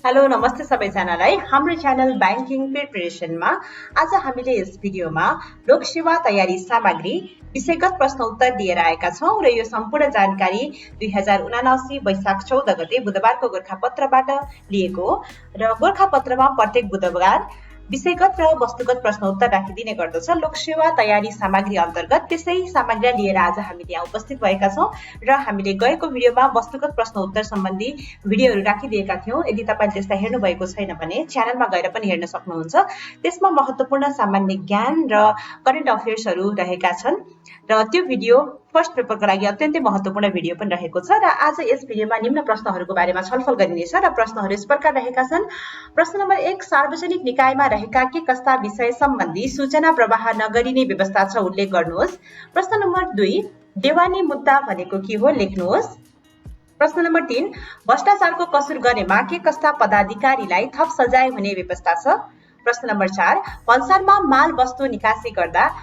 Hello नमस्ते सबैजनालाई हाम्रो च्यानल बैंकिङ प्रिपरेसनमा आज हामीले यस भिडियोमा लोकसेवा तयारी सामग्री विषयगत प्रश्न उत्तर लिएर आएका छौं र यो सम्पूर्ण जानकारी 2079 वैशाख 14 गते बुधबारको गोरखापत्रबाट लिएको हो र गोरखापत्रमा प्रत्येक बुधबार विषयगत र वस्तुगत प्रश्न उत्तर राखिदिने गर्दछ लोकसेवा तयारी सामग्री अन्तर्गत। त्यसै सामग्री लिएर आज हामी यहाँ उपस्थित भएका छौं र हामीले गएको भिडियोमा वस्तुगत प्रश्न उत्तर सम्बन्धी भिडियोहरू राखिदिएका थियौं। यदि तपाईले त्यसलाई हेर्नु भएको छैन भने च्यानलमा गएर पनि हेर्न सक्नुहुन्छ। त्यसमा महत्त्वपूर्ण सामान्य ज्ञान र करेन्ट अफेयर्सहरू रहेका छन् र त्यो भिडियो फर्स्ट पेपरको लागि अत्यन्तै महत्त्वपूर्ण भिडियो पनि रहेको छ र आज यस भिडियोमा निम्न प्रश्नहरूको बारेमा छलफल गरिनेछ र प्रश्नहरू यस प्रकार रहेका छन्। प्रश्न नम्बर 1, सार्वजनिक निकायमा रहेका के कस्ता विषय सम्बन्धी सूचना प्रवाह नगरिने व्यवस्था छ उल्लेख गर्नुहोस्। प्रश्न नम्बर 2, देवानी मुद्दा भनेको के हो लेख्नुहोस्। प्रश्न नम्बर 3, भ्रष्टाचारको कसुर गरेमा के कस्ता पदाधिकारीलाई थप सजाय हुने व्यवस्था छ। प्रश्न नम्बर 4, भन्सारमा माल वस्तु निकासी गर्दा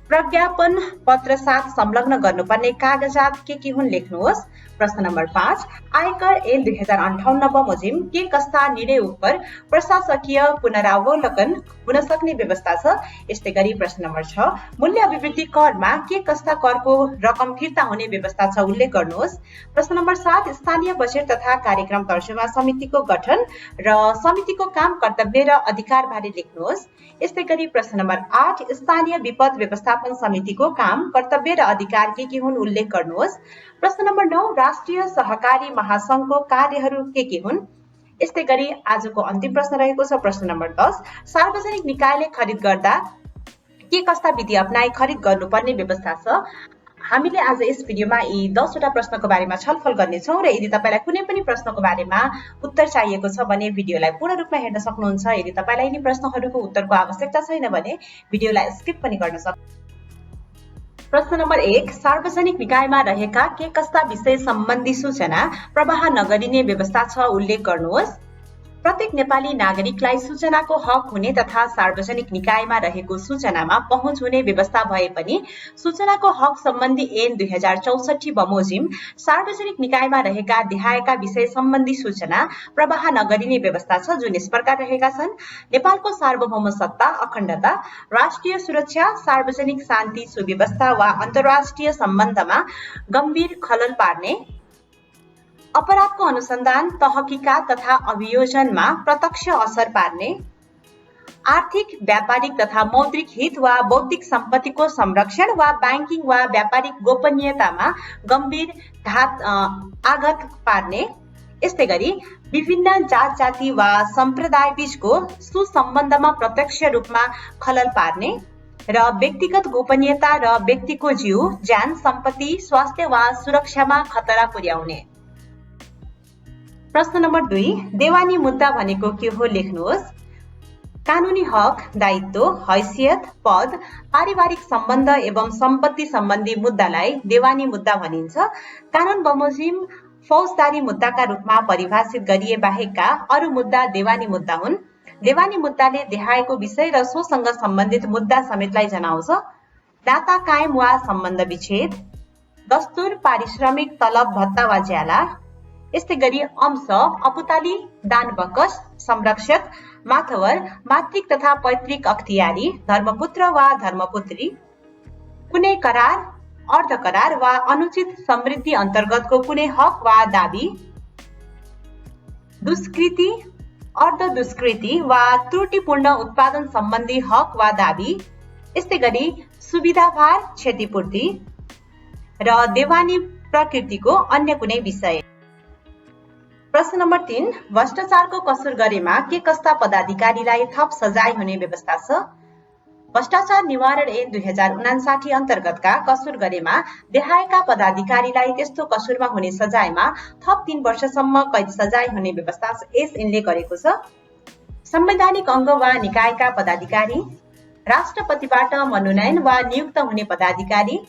प्रज्ञापन पत्र साथ संलग्न गर्नुपर्ने कागजात के हुन् लेख्नुहोस्। प्रश्न नम्बर 5, आयकर ऐन 2058 बमोजिम के कस्ता निर्णय उपर प्रशासकीय पुनरावलोकन हुन सक्ने व्यवस्था छ। यस्तै गरी प्रश्न नम्बर 6, मूल्य अभिवृद्धि करमा के कस्ता करको रकम फिर्ता हुने व्यवस्था छ उल्लेख गर्नुहोस्। प्रश्न नम्बर 7, स्थानीय बजेट तथा कार्यक्रम तर्जुमा समितिको गठन र समितिको काम कर्तव्य र अधिकार बारे लेख्नुहोस्। यस्तै गरी प्रश्न नम्बर 8, स्थानीय विपद व्यवस्थापन समितिको काम कर्तव्य र अधिकार के हुन् उल्लेख गर्नुहोस्। प्रश्न नम्बर 9, राष्ट्रिय सहकारी महासंघको कार्यहरू के हुन्। यस्तै गरी आजको अन्तिम प्रश्न रहेको छ प्रश्न नम्बर 10, सार्वजनिक निकायले खरिद गर्दा के कस्ता विधि अपनाई खरिद गर्नुपर्ने व्यवस्था छ। हामीले आज यस भिडियोमा यी 10 वटा प्रश्नको बारेमा छलफल गर्नेछौं र यदि तपाईलाई कुनै पनि प्रश्नको बारेमा उत्तर चाहिएको छ भने भिडियोलाई पूर्ण रूपमा हेर्न सक्नुहुन्छ। यदि तपाईलाई यी प्रश्नहरूको उत्तरको आवश्यकता छैन भने भिडियोलाई स्किप पनि गर्न सक्नुहुन्छ। प्रश्न नम्बर 1, सार्वजनिक निकायमा रहेका के कस्ता विषय सम्बन्धी सूचना प्रवाह नगरिने व्यवस्था छ उल्लेख गर्नुहोस्। प्रत्येक नेपाली नागरिकलाई सूचनाको हक हुने तथा सार्वजनिक निकायमा रहेको सूचनामा पहुँच हुने व्यवस्था भए पनि सूचनाको हक सम्बन्धी ऐन 2064 बमोजिम सार्वजनिक निकायमा रहेका देहायका विषय सम्बन्धी सूचना प्रवाह नगरिने व्यवस्था छ जुन यस प्रकार रहेका छन्। नेपालको सार्वभौम सत्ता, अखण्डता, राष्ट्रिय सुरक्षा, सार्वजनिक शान्ति सुव्यवस्था वा अन्तर्राष्ट्रिय सम्बन्धमा गम्भीर खलल पार्ने, अपराधको अनुसन्धान, तहकीकात तथा अभियोजनमा प्रत्यक्ष असर पार्ने, आर्थिक, व्यापारिक तथा मौद्रिक हित वा बौद्धिक सम्पत्तिको संरक्षण वा बैंकिङ वा व्यापारिक गोपनीयतामा गम्भीर आघात पार्ने, यस्तै गरी विभिन्न जात जाति वा सम्प्रदाय बीचको सुसम्बन्धमा प्रत्यक्ष रूपमा खलल पार्ने र व्यक्तिगत गोपनीयता र व्यक्तिको जीव, ज्यान, सम्पत्ति, स्वास्थ्य वा सुरक्षामा खतरा पुर्याउने। प्रश्न नम्बर 2, देवानी मुद्दा भनेको के हो लेख्नुहोस्। कानूनी हक, दायित्व, हैसियत, पद, पारिवारिक सम्बन्ध एवं सम्पत्ति सम्बन्धी मुद्दालाई देवानी मुद्दा भनिन्छ। कानून बमोजिम फौजदारी मुद्दाका रूपमा परिभाषित गरिए बाहेकका अरू मुद्दा देवानी मुद्दा हुन्। देवानी मुद्दाले देहायको विषय र सोसँग सम्बन्धित मुद्दा समेतलाई जनाउँछ। नाता कायम वा सम्बन्ध विच्छेद, दस्तुर, पारिश्रमिक, तलब, भत्ता वा ज्याला, यस्तै गरी अंश, अपुताली, दान बकस, संरक्षक, माथवर, मातृक तथा पैतृक अख्तियारी, धर्मपुत्र वा धर्मपुत्री, कुनै करार, अर्ध करार वा अनुचित समृद्धि अन्तर्गतको कुनै हक वा दाबी, दुष्कृति, अर्ध दुष्कृति वा त्रुटिपूर्ण उत्पादन सम्बन्धी हक वा दाबी, यस्तै गरी सुविधाभार, क्षतिपूर्ति र देवानी प्रकृतिको अन्य कुनै विषय। प्रश्न नम्बर 3, भ्रष्टाचारको कसुर गरेमा के कस्ता पदाधिकारीलाई थप सजाय हुने व्यवस्था छ। भ्रष्टाचार निवारण ऐन 2059 अन्तर्गतका कसुर गरेमा देहायका पदाधिकारीलाई त्यस्तो कसुरमा हुने सजायमा थप 3 वर्षसम्म कैद सजाय हुने व्यवस्था यस ऐनले गरेको छ। संवैधानिक अंग वा निकायका पदाधिकारी, राष्ट्रपतिबाट मनोनयन वा नियुक्त हुने पदाधिकारी,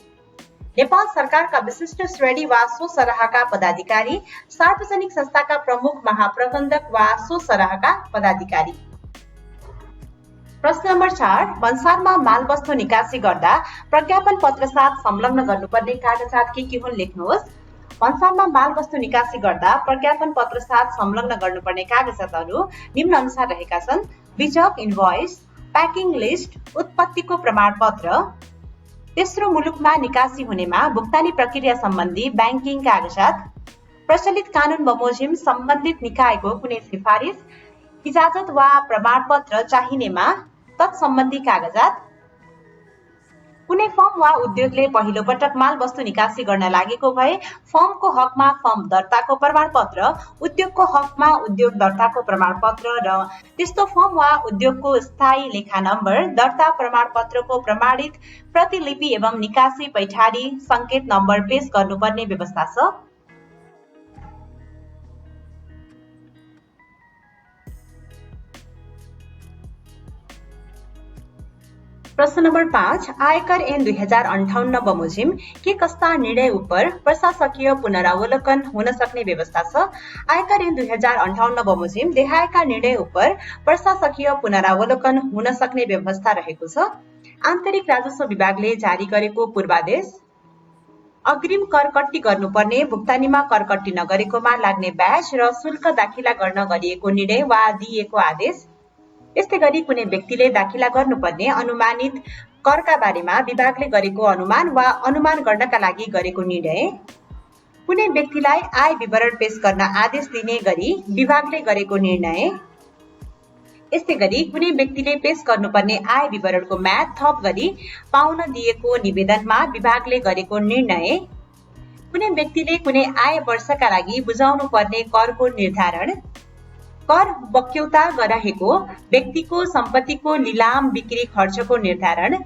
नेपाल सरकारका विशिष्ट श्रेणी वा सो सरहका पदाधिकारी, सार्वजनिक संस्थाका प्रमुख महाप्रबन्धक वा सो सरहका पदाधिकारी। प्रश्न नम्बर 4, भन्सारमा मालवस्तु निकासी गर्दा प्रज्ञापन पत्र साथ संलग्न गर्नुपर्ने कागजात के हुन् लेख्नुहोस्। भन्सारमा मालवस्तु निकासी गर्दा प्रज्ञापन पत्र साथ संलग्न गर्नुपर्ने कागजातहरू निम्न अनुसार रहेका छन्: बीजक इन्भोइस, प्याकिङ लिस्ट, उत्पत्तिको प्रमाणपत्र, तेस्रो मुलुकमा निकासी हुनेमा भुक्तानी प्रक्रिया सम्बन्धी ब्याङ्किङ कागजात, प्रचलित कानून बमोजिम सम्बन्धित निकायको कुनै सिफारिस, इजाजत वा प्रमाणपत्र चाहिनेमा तत्सम्बन्धी कागजात, कुनै फर्म वा उद्योगले पहिलो पटक मालवस्तु निकासी गर्न लागेको भए फर्मको हकमा फर्म दर्ताको प्रमाणपत्र, उद्योगको हकमा उद्योग दर्ताको प्रमाणपत्र र त्यस्तो फर्म वा उद्योगको स्थायी लेखा नम्बर, दर्ता प्रमाणपत्रको प्रमाणित प्रतिलिपि एवं निकासी पैठारी संकेत नम्बर पेश गर्नुपर्ने व्यवस्था छ। प्रश्न नंबर 5, आयकर ऐन 2058 बमोजिम के कस्ता निर्णय उपर प्रशासकीय पुनरावलोकन हुन सक्ने व्यवस्था छ? आयकर ऐन 2058 बमोजिम देखाएका निर्णय उपर प्रशासकीय पुनरावलोकन हुन सक्ने व्यवस्था रहेको छ। आन्तरिक राजस्व विभागले जारी गरेको पूर्वादेश, अग्रिम कर कट्टी गर्नुपर्ने, भुक्तानीमा कर कट्टी नगरेकोमा लाग्ने ब्याज र शुल्क दाखिला गर्न गरिएको निर्णय वा दिएको आदेश, यस्तै गरी कुनै व्यक्तिले दाखिला गर्नुपर्ने अनुमानित करका बारेमा विभागले गरेको अनुमान वा अनुमान गर्नका लागि गरेको निर्णय, कुनै व्यक्तिलाई आय विवरण पेश गर्न आदेश दिने गरी विभागले गरेको निर्णय, यस्तै गरी कुनै व्यक्तिले पेश गर्नुपर्ने आय विवरणको म्याद थप गरी पाउन दिएको निवेदनमा विभागले गरेको निर्णय, कुनै व्यक्तिले कुनै आय वर्षका लागि बुझाउनु पर्ने करको निर्धारण, कर बक्यौता गराएको व्यक्तिको सम्पत्तिको लिलाम बिक्री खर्चको निर्धारण,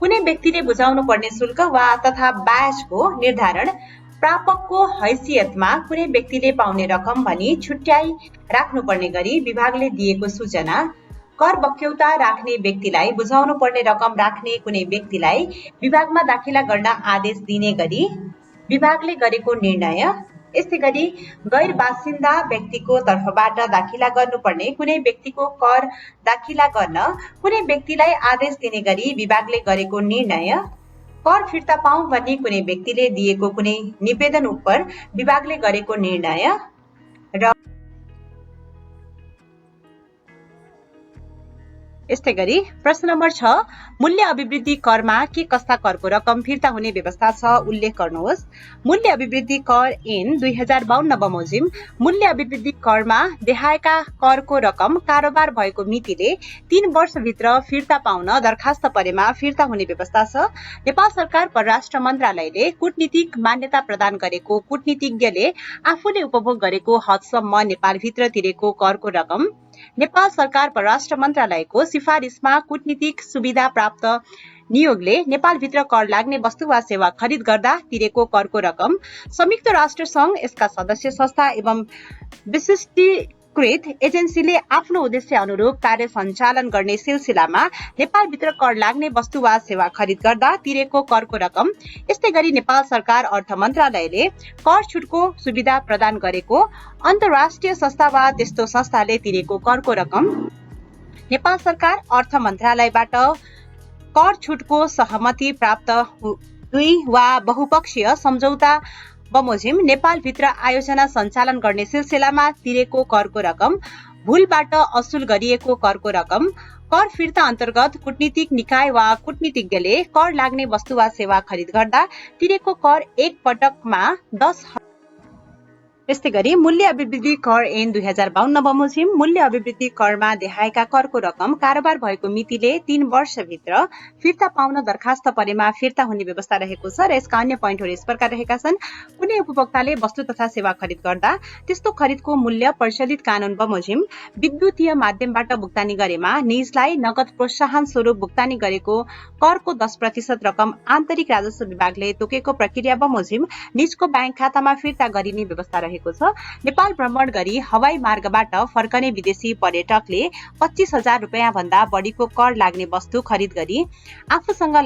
कुनै व्यक्तिले बुझाउनु पर्ने शुल्क वा तथा ब्याजको निर्धारण, प्रापकको हैसियतमा कुनै व्यक्तिले पाउने रकम भनी छुट्याई राख्नुपर्ने गरी विभागले दिएको सूचना, कर बक्यौता राख्ने व्यक्तिलाई बुझाउनु पर्ने रकम राख्ने कुनै व्यक्तिलाई विभागमा दाखिला गर्न आदेश दिने गरी विभागले गरेको निर्णय, यस्तै गरी गैर बासिन्दा व्यक्तिको तर्फबाट दाखिला गर्नुपर्ने कुनै व्यक्तिको कर दाखिला गर्न कुनै व्यक्तिलाई आदेश दिने गरी विभागले गरेको निर्णय, कर फिर्ता पाऊ भन्ने कुनै व्यक्तिले दिएको कुनै निवेदन उपर विभागले गरेको निर्णय र यस्तै गरी प्रश्न नम्बर 6, मूल्य अभिवृद्धि करमा के कस्ता करको रकम फिर्ता हुने व्यवस्था छ उल्लेख गर्नुहोस्। मूल्य अभिवृद्धि कर ऐन 2052 बमोजिम मूल्य अभिवृद्धि करमा देखाएका करको रकम कारोबार भएको मितिले 3 वर्षभित्र फिर्ता पाउन दरखास्त परेमा फिर्ता हुने व्यवस्था छ। नेपाल सरकार परराष्ट्र मन्त्रालयले कूटनीतिक मान्यता प्रदान गरेको कूटनीतिज्ञले आफूले उपभोग गरेको हदसम्म नेपालभित्र तिरेको करको रकम, नेपाल सरकार परराष्ट्र मन्त्रालयको सिफारिसमा कूटनीतिक सुविधा प्राप्त नियोगले नेपालभित्र कर लाग्ने वस्तु वा सेवा खरिद गर्दा तिरेको करको रकम, संयुक्त राष्ट्र संघ, यसका सदस्य संस्था एवं विशिष्टीकृत एजेन्सीले आफ्नो उद्देश्य अनुरूप कार्य सञ्चालन गर्ने सिलसिलामा नेपालभित्र कर लाग्ने वस्तु वा सेवा खरिद गर्दा तिरेको करको रकम, यस्तै गरी नेपाल सरकार अर्थ मन्त्रालयले कर छुटको सुविधा प्रदान गरेको अन्तर्राष्ट्रिय संस्था वा त्यस्तो संस्थाले तिरेको करको रकम, नेपाल सरकार अर्थ मन्त्रालयबाट कर छुटको सहमति प्राप्त दुई वा बहुपक्षीय सम्झौता बमोजिम नेपालभित्र आयोजना सञ्चालन गर्ने सिलसिलामा तिरेको करको रकम, भूलबाट असुल गरिएको करको रकम, कर फिर्ता अन्तर्गत कूटनीतिक निकाय वा कूटनीतिज्ञले कर लाग्ने वस्तु वा सेवा खरिद गर्दा तिरेको कर एक पटकमा 10। यस्तै गरी मूल्य अभिवृद्धि कर ऐन 2052 बमोजिम मूल्य अभिवृद्धि करमा देखाएका करको रकम कारोबार भएको मितिले 3 वर्षभित्र फिर्ता पाउन दरखास्त परेमा फिर्ता हुने व्यवस्था रहेको छ र यसका अन्य पोइन्टहरू यस प्रकार रहेका छन्। कुनै उपभोक्ताले वस्तु तथा सेवा खरिद गर्दा त्यस्तो खरिदको मूल्य प्रचलित कानून बमोजिम विद्युतीय माध्यमबाट भुक्तानी गरेमा निजलाई नगद प्रोत्साहन स्वरूप भुक्तानी गरेको करको 10% रकम आन्तरिक राजस्व विभागले तोकेको प्रक्रिया बमोजिम निजको ब्याङ्क खातामा फिर्ता गरिने व्यवस्था रहेको छ। नेपाल भ्रमण गरी हवाई मार्गबाट फर्कने विदेशी पर्यटकले 25,000 रुपैयाँ भन्दा बढीको कर लाग्ने वस्तु खरिद गरी आफूसँग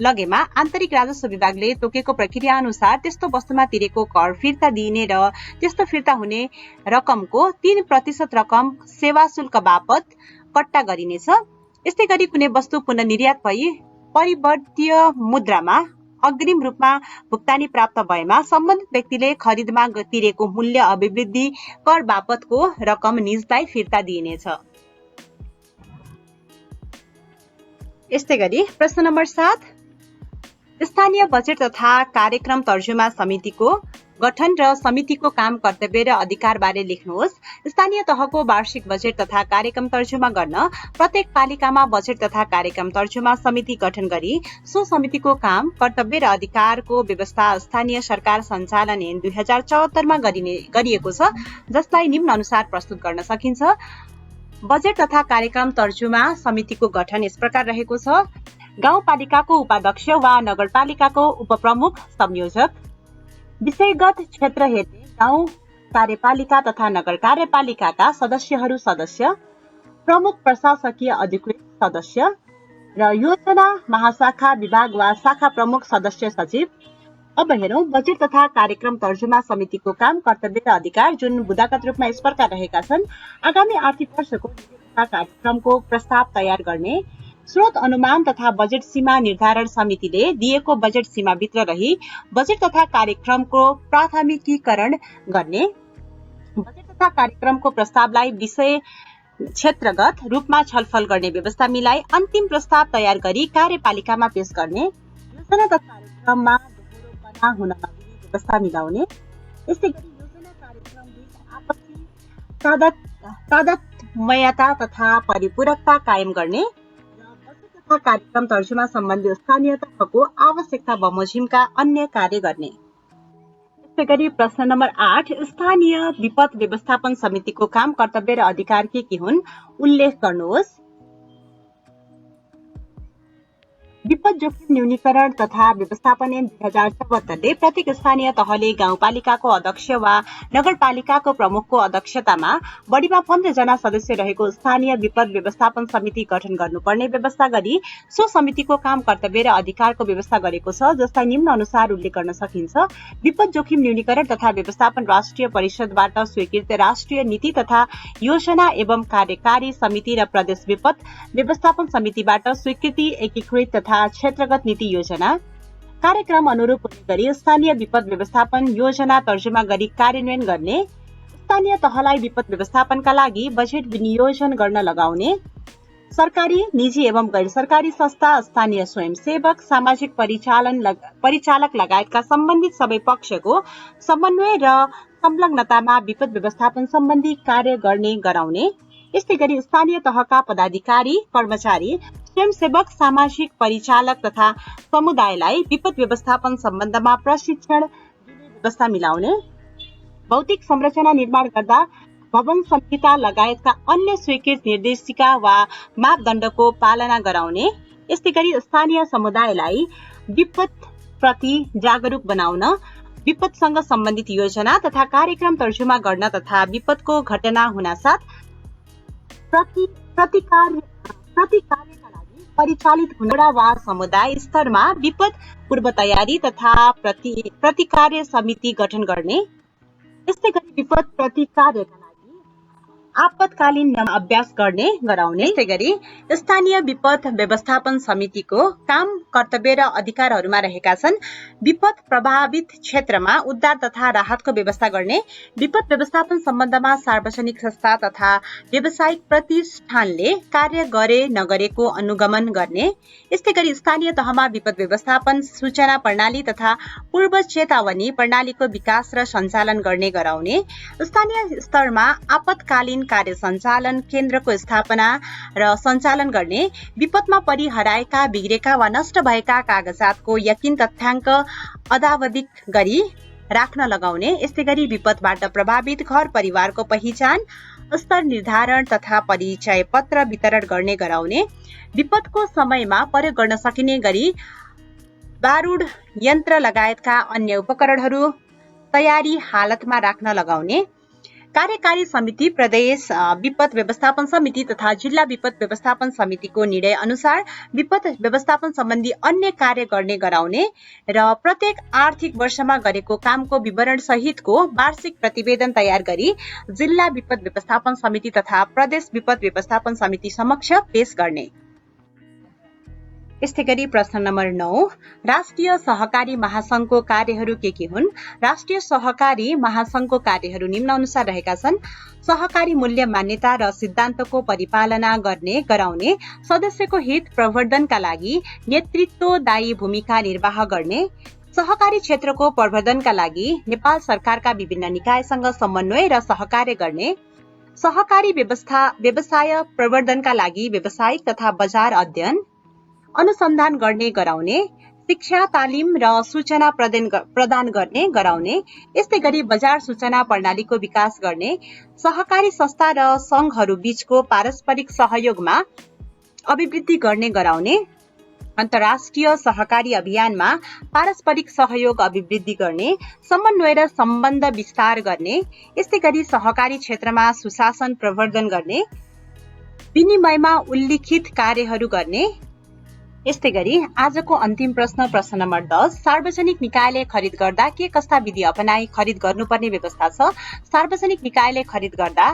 लगेमा आन्तरिक राजस्व विभागले तोकेको प्रक्रिया अनुसार त्यस्तो वस्तुमा तिरेको कर फिर्ता दिइने र त्यस्तो फिर्ता हुने रकमको 3% रकम सेवा शुल्क बापत कट्टा गरिनेछ। यस्तै गरी कुनै वस्तु पुनः निर्यात भई परिवर्तीय मुद्रामा अग्रिम रूपमा भुक्तानी प्राप्त भएमा सम्बन्धित व्यक्तिले खरिदमा तिरेको मूल्य अभिवृद्धि कर बापतको रकम निजलाई फिर्ता दिइनेछ। यस्तै गरी प्रश्न नम्बर 7, स्थानीय बजेट तथा कार्यक्रम तर्जुमा समितिको गठन र समितिको काम, कर्तव्य र अधिकार बारे लेख्नुहोस्। स्थानीय तहको वार्षिक बजेट तथा कार्यक्रम तर्जुमा गर्न प्रत्येक पालिकामा बजेट तथा कार्यक्रम तर्जुमा समिति गठन गरी सो समितिको काम, कर्तव्य र अधिकारको व्यवस्था स्थानीय सरकार सञ्चालन ऐन 2074 मा गरिएको छ, जसलाई निम्न अनुसार प्रस्तुत गर्न सकिन्छ। बजेट तथा कार्यक्रम तर्जुमा समितिको गठन यस प्रकार रहेको छ। गाउँपालिकाको उपाध्यक्ष वा नगरपालिकाको उपप्रमुख संयोजक, विषयगत क्षेत्र हेर्ने गाउँ कार्यपालिका तथा नगर कार्यपालिकाका सदस्यहरू सदस्य, प्रमुख प्रशासकीय अधिकृत सदस्य र योजना महाशाखा विभाग वा शाखा प्रमुख सदस्य सचिव। अब हेरौं बजेट तथा कार्यक्रम तर्जुमा समितिको काम, कर्तव्य र अधिकार, जुन बुदागत रूपमा यस प्रकार रहेका छन्। आगामी आर्थिक वर्षको कार्यक्रमको प्रस्ताव तयार गर्ने, स्रोत अनुमान तथा बजेट सीमा निर्धारण समितिले दिएको बजेट सीमाभित्र रही बजेट तथा कार्यक्रमको प्राथमिकीकरण गर्ने, बजेट तथा कार्यक्रमको प्रस्तावलाई विषय क्षेत्रगत रूपमा छलफल गर्ने व्यवस्था मिलाई अन्तिम प्रस्ताव तयार गरी कार्यपालिकामा पेश गर्ने, योजना तथा कार्यक्रममा दोहोरोपना हुन नदिने व्यवस्था मिलाउने। यस्तै गरी योजना कार्यक्रम बीच आपसी तादात्म्यता तथा परिपूरकता कायम गर्ने र कार्यक्रम तर्जुमा सम्बन्धी स्थानीय तहको आवश्यकता बमोजिमका अन्य कार्य गर्ने। यसै गरी प्रश्न नम्बर 8, स्थानीय विपद व्यवस्थापन समितिको काम, कर्तव्य र अधिकार के हुन् उल्लेख गर्नुहोस्। विपद जोखिम न्यूनीकरण तथा व्यवस्थापन ऐन 2074 ले प्रत्येक स्थानीय तहले गाउँपालिकाको अध्यक्ष वा नगरपालिकाको प्रमुखको अध्यक्षतामा बढीमा 15 जना सदस्य रहेको स्थानीय विपद व्यवस्थापन समिति गठन गर्नुपर्ने व्यवस्था गरी सो समितिको काम, कर्तव्य र अधिकारको व्यवस्था गरेको छ, जसलाई निम्न अनुसार उल्लेख गर्न सकिन्छ। विपद जोखिम न्यूनीकरण तथा व्यवस्थापन राष्ट्रिय परिषदबाट स्वीकृत राष्ट्रिय नीति तथा योजना एवं कार्यकारी समिति र प्रदेश विपद व्यवस्थापन समितिबाट स्वीकृति एकीकृत तथा क्षेत्रगत नीति योजना कार्यक्रम अनुरूप हुने गरी स्थानीय विपद व्यवस्थापन योजना तर्जुमा गरी कार्यान्वयन गर्ने, स्थानीय तहलाई विपद व्यवस्थापनका लागि बजेट विनियोजन गर्न लगाउने, सरकारी, निजी एवं गैर सरकारी संस्था, स्थानीय स्वयंसेवक, सामाजिक परिचालक लगायतका सम्बन्धित सबै पक्षको समन्वय र संलग्नतामा विपद व्यवस्थापन सम्बन्धी कार्य गर्ने गराउने। यस्तै गरी स्थानीय तहका पदाधिकारी, कर्मचारी, स्वयंसेवक, सामाजिक परिचालक तथा समुदायलाई विपद व्यवस्थापन सम्बन्धमा प्रशिक्षण दिने व्यवस्था मिलाउने, भौतिक संरचना निर्माण गर्दा भवन संहिता लगायतका अन्य स्वीकृत निर्देशिका वा मापदण्डको पालना गराउने। यस्तै गरी स्थानीय समुदायलाई विपद प्रति जागरूक बनाउन, विपदसँग सम्बन्धित योजना तथा कार्यक्रम तर्जुमा गर्न तथा विपदको घटना हुनासाथ प्रतिकारका लागि परिचालित हुने वा समुदाय स्तरमा विपद पूर्व तयारी तथा प्रतिकार समिति गठन गर्ने। यस्तै गरी विपद प्रतिकारका लागि आपतकालीन अभ्यास गर्ने गराउने। यस्तै गरी स्थानीय विपद व्यवस्थापन समितिको काम, कर्तव्य र अधिकारहरूमा रहेका छन्। विपद प्रभावित क्षेत्रमा उद्धार तथा राहतको व्यवस्था गर्ने, विपद व्यवस्थापन सम्बन्धमा सार्वजनिक संस्था तथा व्यावसायिक प्रतिष्ठानले कार्य गरे नगरेको अनुगमन गर्ने। यस्तै गरी स्थानीय तहमा विपद व्यवस्थापन सूचना प्रणाली तथा पूर्व चेतावनी प्रणालीको विकास र सञ्चालन गर्ने गराउने, स्थानीय स्तरमा आपतकालीन कार्य सञ्चालन केन्द्रको स्थापना र सञ्चालन गर्ने, विपदमा परि हराएका, बिग्रेका वा नष्ट भएका कागजातको यकिन तथ्याङ्क अद्यावधिक गरी राख्न लगाउने। यस्तै गरी विपदबाट प्रभावित घर परिवारको पहिचान, स्तर निर्धारण तथा परिचय पत्र वितरण गर्ने गराउने, विपदको समयमा प्रयोग गर्न सकिने गरी बारुद यन्त्र लगायतका अन्य उपकरणहरू तयारी हालतमा राख्न लगाउने। कार्यकारी समिति, प्रदेश विपद व्यवस्थापन समिति तथा जिल्ला विपद व्यवस्थापन समितिको निर्णय अनुसार विपद व्यवस्थापन सम्बन्धी अन्य कार्य गर्ने गराउने र प्रत्येक आर्थिक वर्षमा गरेको कामको विवरण सहितको वार्षिक प्रतिवेदन तयार गरी जिल्ला विपद व्यवस्थापन समिति तथा प्रदेश विपद व्यवस्थापन समिति समक्ष पेश गर्ने। यस्तै गरी प्रश्न नम्बर 9, राष्ट्रिय सहकारी महासंघको कार्यहरू के हुन्? राष्ट्रिय सहकारी महासंघको कार्यहरू निम्न अनुसार रहेका छन्। सहकारी मूल्य मान्यता र सिद्धान्तको परिपालना गर्ने गराउने, सदस्यको हित प्रवर्धनका लागि नेतृत्वदायी भूमिका निर्वाह गर्ने, सहकारी क्षेत्रको प्रवर्धनका लागि नेपाल सरकारका विभिन्न निकायसँग समन्वय र सहकार्य गर्ने, सहकारी व्यवसाय प्रवर्धनका लागि व्यावसायिक तथा बजार अध्ययन अनुसन्धान गर्ने गराउने, शिक्षा तालिम र सूचना प्रदान गर्ने गराउने, यस्तै गरी बजार सूचना प्रणालीको विकास गर्ने, सहकारी संस्था र संघहरू बीचको पारस्परिक सहयोगमा अभिवृद्धि गर्ने गराउने, अन्तर्राष्ट्रिय सहकारी अभियानमा पारस्परिक सहयोग अभिवृद्धि गर्ने, समन्वय र सम्बन्ध विस्तार गर्ने, यस्तै गरी सहकारी क्षेत्रमा सुशासन प्रवर्धन गर्ने, विनिमयमा उल्लिखित कार्यहरू गर्ने। यस्तै गरी आजको अन्तिम प्रश्न नम्बर 10, सार्वजनिक निकायले खरिद गर्दा के कस्ता विधि अपनाई खरिद गर्नुपर्ने व्यवस्था छ? सार्वजनिक निकायले खरिद गर्दा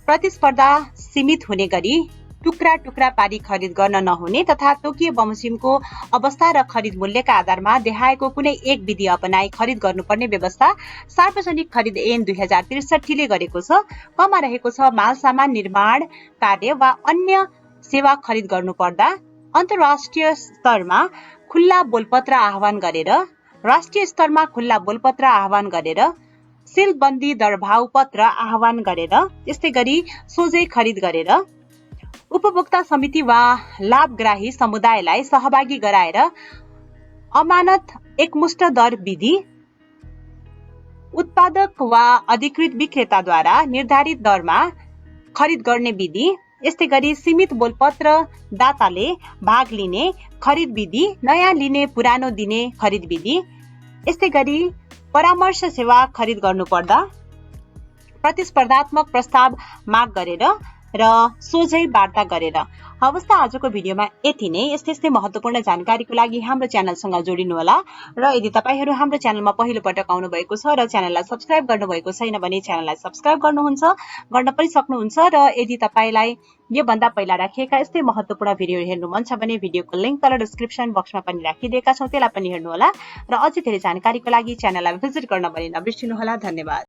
प्रतिस्पर्धा सीमित हुने गरी टुक्रा टुक्रा पारी खरिद गर्न नहुने तथा तोकिए बमोजिमको अवस्था र खरिद मूल्यका आधारमा देखाएको कुनै एक विधि अपनाई खरिद गर्नुपर्ने व्यवस्था सार्वजनिक खरिद ऐन 2063 ले गरेको छ। कमा रहेको छ माल सामान निर्माण कार्य वा अन्य सेवा खरिद गर्नुपर्दा अन्तर्राष्ट्रिय स्तरमा खुल्ला बोलपत्र आह्वान गरेर, राष्ट्रिय स्तरमा खुल्ला बोलपत्र आह्वान गरेर, सिलबन्दी दरभाव पत्र आह्वान गरेर, यस्तै गरी सोझै खरिद गरेर, उपभोक्ता समिति वा लाभग्राही समुदायलाई सहभागी गराएर अमानत एकमुष्ट दर विधि, उत्पादक वा अधिकृत विक्रेताद्वारा निर्धारित दरमा खरिद गर्ने विधि, यस्तै गरी सीमित बोलपत्र दाताले भाग लिने खरिद विधि, नयाँ लिने पुरानो दिने खरिद विधि, यस्तै गरी परामर्श सेवा खरिद गर्नुपर्दा प्रतिस्पर्धात्मक प्रस्ताव माग गरेर र सोझै वार्ता गरेर। हवस् त आजको भिडियोमा यति नै। यस्तै महत्त्वपूर्ण जानकारीको लागि हाम्रो च्यानलसँग जोडिनुहोला र यदि तपाईहरू हाम्रो च्यानलमा पहिलो पटक आउनु भएको छ र च्यानललाई सब्स्क्राइब गर्नुभएको छैन भने च्यानललाई सब्स्क्राइब गर्न पनि सक्नुहुन्छ र यदि तपाईलाई यो भन्दा पहिला राखिएका यस्तै महत्त्वपूर्ण भिडियो हेर्नु मन छ भने भिडियोको लिंक तल डिस्क्रिप्सन बक्समा पनि राखिदिएका छौं, त्यसलाई पनि हेर्नुहोला र अझै धेरै जानकारीको लागि च्यानललाई भिजिट गर्न पनि नबिर्सिनुहोला। धन्यवाद।